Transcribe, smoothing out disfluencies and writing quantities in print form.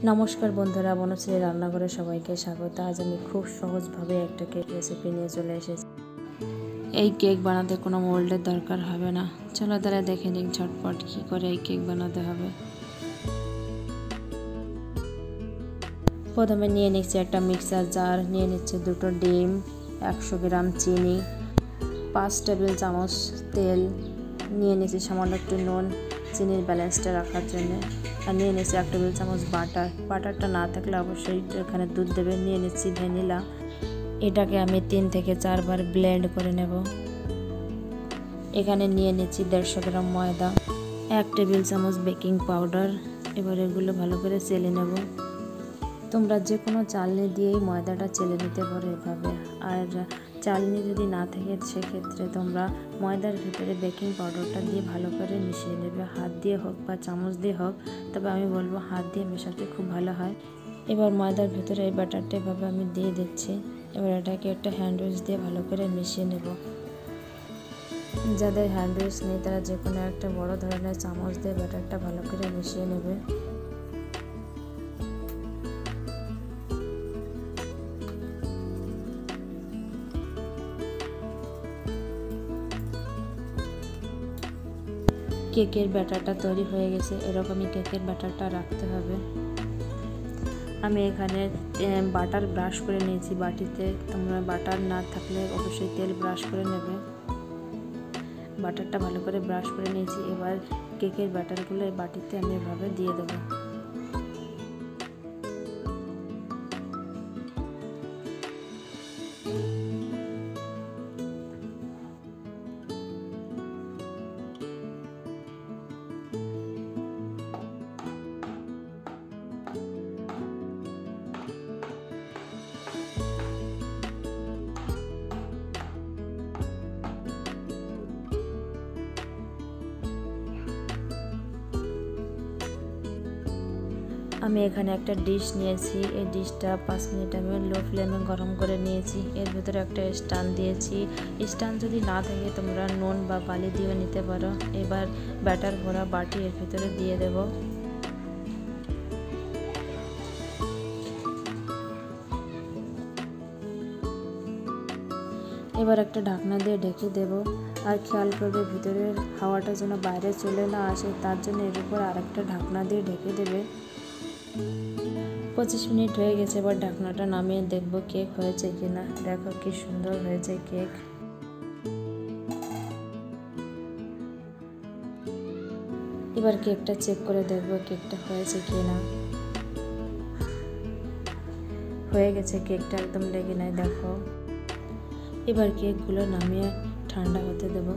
নমস্কার বন্ধুরা, বনশ্রী রান্নাঘরে সবাইকে স্বাগত। আজ আমি খুব সহজভাবে একটা কেক রেসিপি নিয়ে চলে এসেছি। এই কেক বানাতে কোনো মোল্ডের দরকার হবে না। চলো তাহলে দেখে নিই ঝটপট কী করে এই কেক বানাতে হবে। প্রথমে নিয়ে নিচ্ছি একটা মিক্সার জার, নিয়ে নিচ্ছি 2টো ডিম, 100 গ্রাম চিনি, 5 টেবিল চামচ তেল, নিয়ে নিচ্ছি সামান্য একটু নুন চিনির ব্যালেন্সটা রাখার জন্য, আর নিয়ে নিচ্ছি 1 টেবিল চামচ বাটারটা না থাকলে অবশ্যই এখানে দুধ দেবে। নিয়ে নিচ্ছি ভ্যানিলা, এটাকে আমি 3 থেকে 4 বার ব্লেন্ড করে নেব। এখানে নিয়ে নিচ্ছি 150 গ্রাম ময়দা, 1 টেবিল চামচ বেকিং পাউডার। এবার এগুলো ভালো করে চেলে নেব। তোমরা যে কোনো চালনি দিয়েই ময়দাটা চেলে নিতে পারো এভাবে। আর চালনি যদি না থাকে সেক্ষেত্রে তোমরা ময়দার ভিতরে বেকিং পাউডারটা দিয়ে ভালো করে মিশিয়ে নেবে, হাত দিয়ে হোক বা চামচ দিয়ে হোক, তবে আমি বলবো হাত দিয়ে মেশাতে খুব ভালো হয়। এবার ময়দার ভিতরে এই ব্যাটারটা এভাবে আমি দিয়ে দিচ্ছি। এবার এটাকে একটা হ্যান্ড উইচ দিয়ে ভালো করে মিশিয়ে নেব। যাদের হ্যান্ড উইচ নেই তারা যে কোনো একটা বড় ধরনের চামচ দিয়ে ব্যাটারটা ভালো করে মিশিয়ে নেবে। কেকের ব্যাটারটা তৈরি হয়ে গেছে, এরকমই কেকের ব্যাটারটা রাখতে হবে। আমি এখানে বাটার ব্রাশ করে নিয়েছি বাটিতে। তোমরা বাটার না থাকলে অবশ্যই তেল ব্রাশ করে নেবে। বাটারটা ভালো করে ব্রাশ করে নিয়েছি। এবার কেকের ব্যাটারগুলো এই বাটিতে আমি এভাবে দিয়ে দেবো। আমি এখানে একটা ডিশ নিয়েছি। এই ডিশটা 5 মিনিট আমি লো ফ্লেমে গরম করে নিয়েছি। এর ভিতরে একটা স্ট্যান্ড দিয়েছি। স্ট্যান্ড যদি না থাকে তোমরা নুন বা বালি দিয়েও নিতে পারো। এবার ব্যাটার ভরা বাটি এর ভিতরে দিয়ে দেব। এবার একটা ঢাকনা দিয়ে ঢেকে দেব। আর খেয়াল করবে ভিতরের হাওয়াটা যেন বাইরে চলে না আসে, তার জন্য এর উপর আরেকটা ঢাকনা দিয়ে ঢেকে দেবে। 25 মিনিট হয়ে গেছে। এবার ঢাকনাটা নামিয়ে দেখব কেক হয়েছে কিনা। দেখো কি সুন্দর হয়েছে কেক। এবার কেকটা চেক করে দেখব কেকটা হয়েছে কিনা। হয়ে গেছে, কেকটা একদম লেগে নাই, দেখো। এবার কেকগুলো নামিয়ে ঠান্ডা হতে দেব।